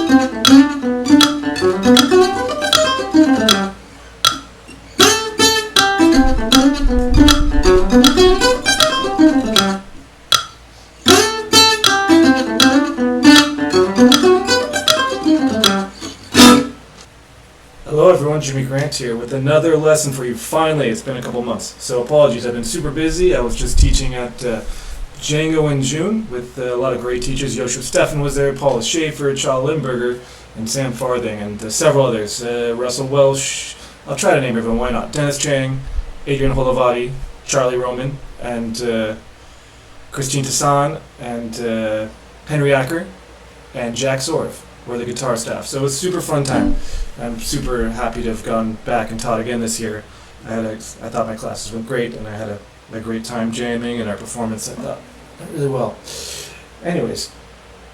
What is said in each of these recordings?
Hello everyone, Jimmy Grant here with another lesson for you. Finally, it's been a couple months, so apologies, I've been super busy. I was just teaching at Django in June with a lot of great teachers. Yoshua Steffen was there, Paula Schaefer, Charles Limburger, and Sam Farthing, and several others. Russell Welsh, I'll try to name everyone, why not? Dennis Chang, Adrian Holovati, Charlie Roman, and Christine Tassan, and Henry Acker, and Jack Sorf were the guitar staff. So it was a super fun time. I'm super happy to have gone back and taught again this year. I thought my classes went great, and I had a great time jamming, and our performance I thought went really well. Anyways,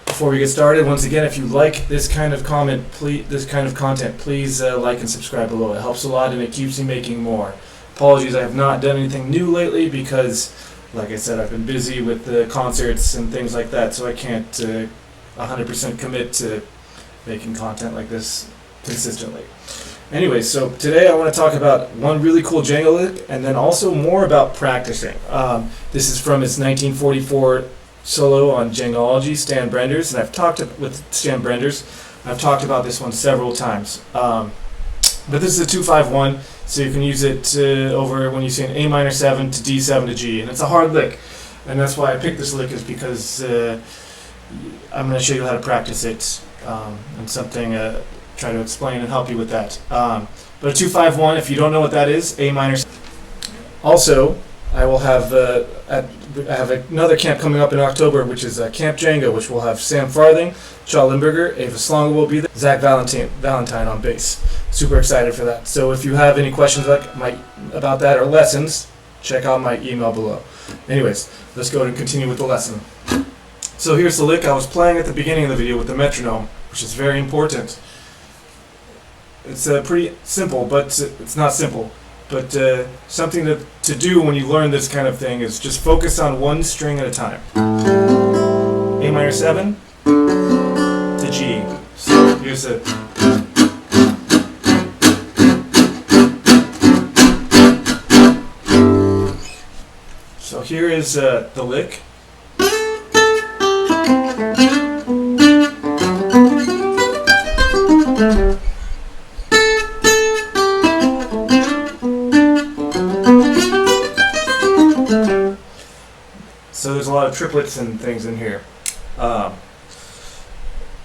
before we get started, once again, if you like this kind of content, please like and subscribe below. It helps a lot, and it keeps me making more. Apologies, I have not done anything new lately because, like I said, I've been busy with the concerts and things like that, so I can't 100% commit to making content like this consistently. Anyway, so today I want to talk about one really cool Django lick, and then also more about practicing. This is from his 1944 solo on Djangology, Stan Brenders, and I've talked with Stan Brenders. I've talked about this one several times. But this is a 2-5-1, so you can use it over when you see an A minor 7 to D7 to G, and it's a hard lick. And that's why I picked this lick, is because I'm going to show you how to practice it, and something try to explain and help you with that. But a 2-5-1, if you don't know what that is, A minor. Also, I will have I have another camp coming up in October, which is Camp Django, which will have Sam Farthing, Charles Limburger, Ava Slonga will be there, Zach Valentine on bass. Super excited for that. So if you have any questions about that or lessons, check out my email below. Anyways, let's go and continue with the lesson. So here's the lick I was playing at the beginning of the video with the metronome, which is very important. It's pretty simple, but it's not simple. But something to do when you learn this kind of thing is just focus on one string at a time. A minor 7 to G. So here's the... So here is the lick. So there's a lot of triplets and things in here. And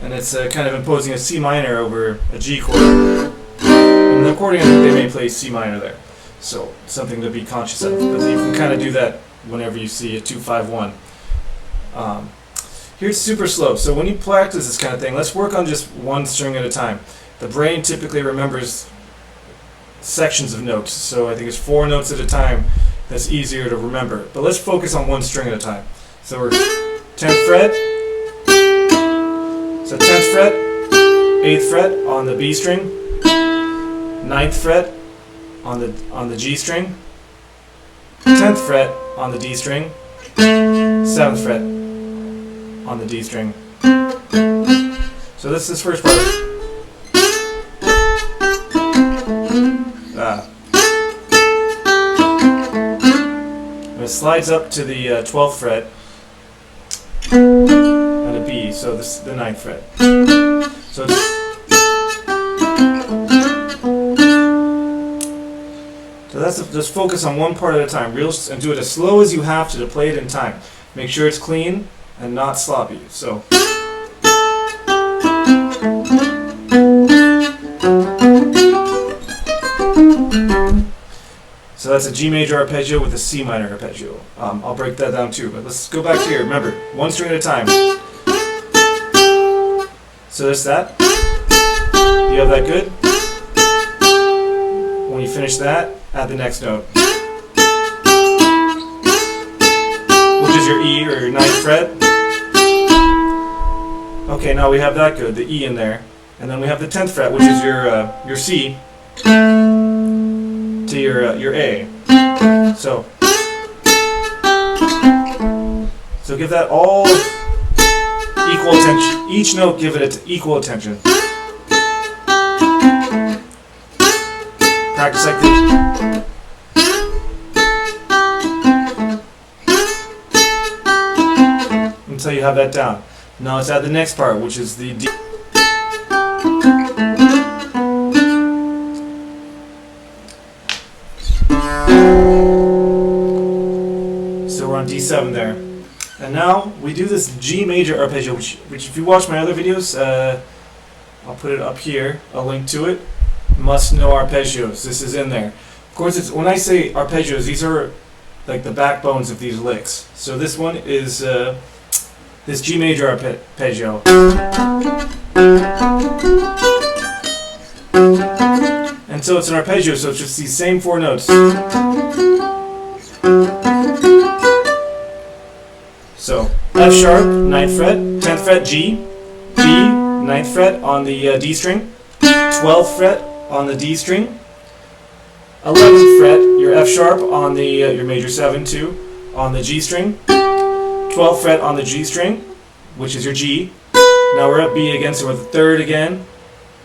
it's kind of imposing a C minor over a G chord. In the accordion, they may play C minor there. So something to be conscious of. But you can kind of do that whenever you see a 2-5-1. Here's super slow. So when you practice this kind of thing, let's work on just one string at a time. The brain typically remembers sections of notes. So I think it's 4 notes at a time. That's easier to remember. But let's focus on one string at a time. So we're 10th fret. So 10th fret, 8th fret on the B string, 9th fret on the G string, 10th fret on the D string, 7th fret on the D string. So this is first part. It slides up to the 12th fret and a B, so this is the 9th fret. So that's just focus on one part at a time, and do it as slow as you have to play it in time. Make sure it's clean and not sloppy. So that's a G major arpeggio with a C minor arpeggio. I'll break that down too, but let's go back to here. Remember, one string at a time. So there's that. You have that good? When you finish that, add the next note, which is your E or your 9th fret. Okay, now we have that good, the E in there. And then we have the 10th fret, which is your C to your A. So give that all equal attention. Each note, give it equal attention. Practice like this. Until you have that down. Now let's add the next part, which is the D. So we're on D7 there. And now we do this G major arpeggio, which if you watch my other videos, I'll put it up here, a link to it. Must know arpeggios. This is in there. Of course, it's, when I say arpeggios, these are like the backbones of these licks. So this one is this G major arpeggio. And so it's an arpeggio, so it's just these same 4 notes. So F sharp, 9th fret, 10th fret G, B, 9th fret on the D string, 12th fret on the D string, 11th fret, your F sharp on the your major 7 too, on the G string, 12th fret on the G string, which is your G. Now we're at B again, so we're the 3rd again,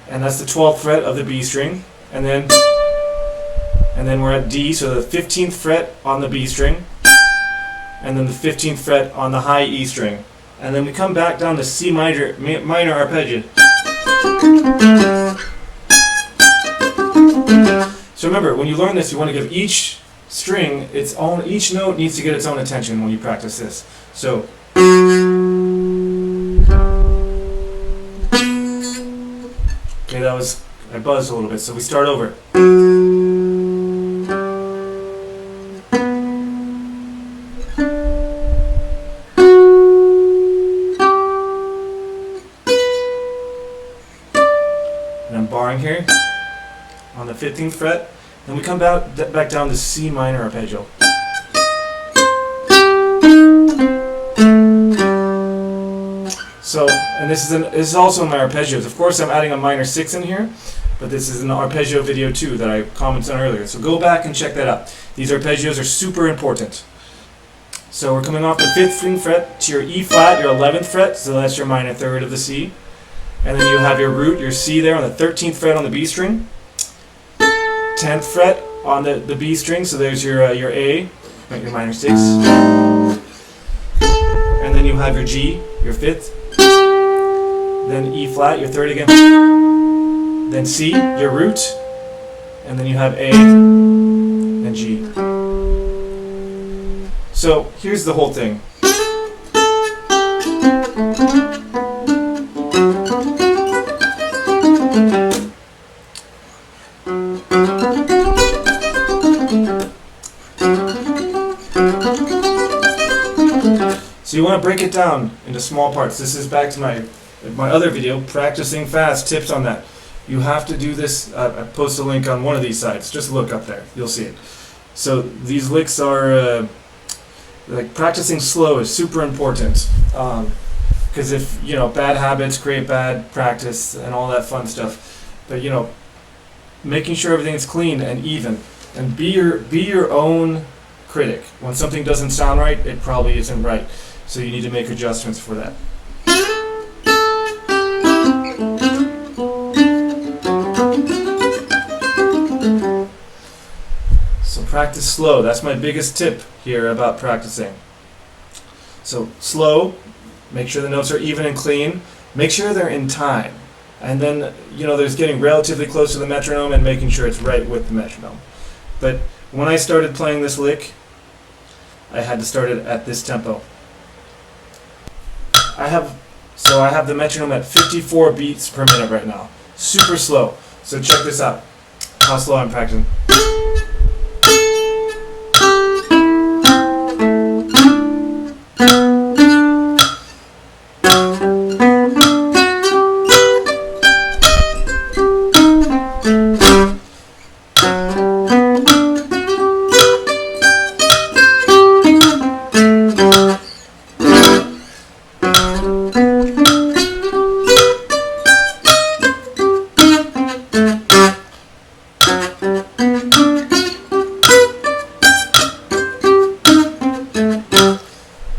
and that's the 12th fret of the B string, and then we're at D, so the 15th fret on the B string, and then the 15th fret on the high E string, and then we come back down to C minor arpeggio. So remember, when you learn this, you want to give each string its own, each note needs to get its own attention when you practice this. So okay, that was, I buzzed a little bit, so we start over. And I'm barring here on the 15th fret, and we come back down to C minor arpeggio. So, and this is also my arpeggios. Of course, I'm adding a minor 6 in here, but this is an arpeggio video too that I commented on earlier. So go back and check that out. These arpeggios are super important. So we're coming off the 15th fret to your E flat, your 11th fret, so that's your minor 3rd of the C. And then you have your root, your C there on the 13th fret on the B string, 10th fret on the B string, so there's your A, your minor 6. And then you have your G, your 5th. Then E flat, your 3rd again. Then C, your root. And then you have A and G. So here's the whole thing. So you want to break it down into small parts. This is back to my other video, practicing fast, tips on that. You have to do this. I post a link on one of these sites. Just look up there. You'll see it. So these licks are, like practicing slow is super important. Because if, you know, bad habits create bad practice and all that fun stuff. But, you know, making sure everything is clean and even. And be your own critic. When something doesn't sound right, it probably isn't right. So you need to make adjustments for that. So practice slow. That's my biggest tip here about practicing. So slow, make sure the notes are even and clean, make sure they're in time. And then, you know, there's getting relatively close to the metronome and making sure it's right with the metronome. But when I started playing this lick, I had to start it at this tempo. I have the metronome at 54 beats per minute right now. Super slow. So check this out, how slow I'm practicing.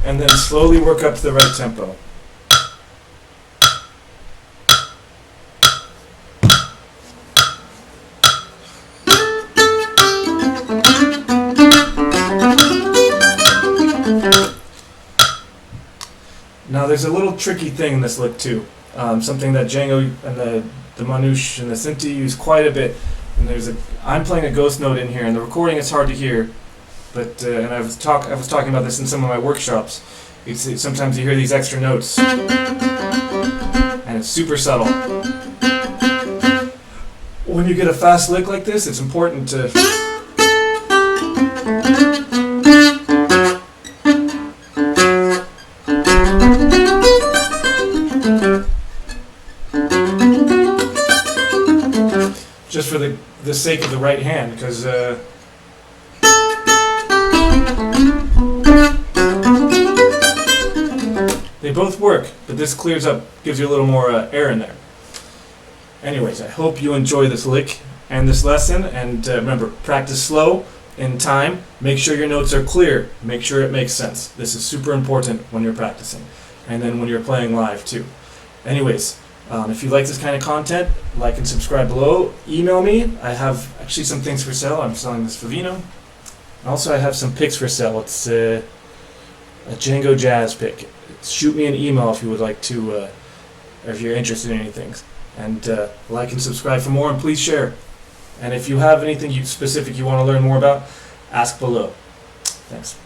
And then slowly work up to the right tempo. Now there's a little tricky thing in this lick too, something that Django and the manouche and the synthi use quite a bit. And I'm playing a ghost note in here, and the recording is hard to hear, but and I was talking about this in some of my workshops. Sometimes you hear these extra notes, and it's super subtle. When you get a fast lick like this, it's important to just for the sake of the right hand, because they both work, but this clears up, gives you a little more air in there. Anyways, I hope you enjoy this lick and this lesson, and remember, practice slow, in time, make sure your notes are clear, make sure it makes sense. This is super important when you're practicing, and then when you're playing live too. Anyways, if you like this kind of content, like and subscribe below. Email me. I have actually some things for sale. I'm selling this Favino. Also, I have some picks for sale. It's a Django Jazz pick. Shoot me an email if you would like to, or if you're interested in anything. And like and subscribe for more, and please share. And if you have anything specific you want to learn more about, ask below. Thanks.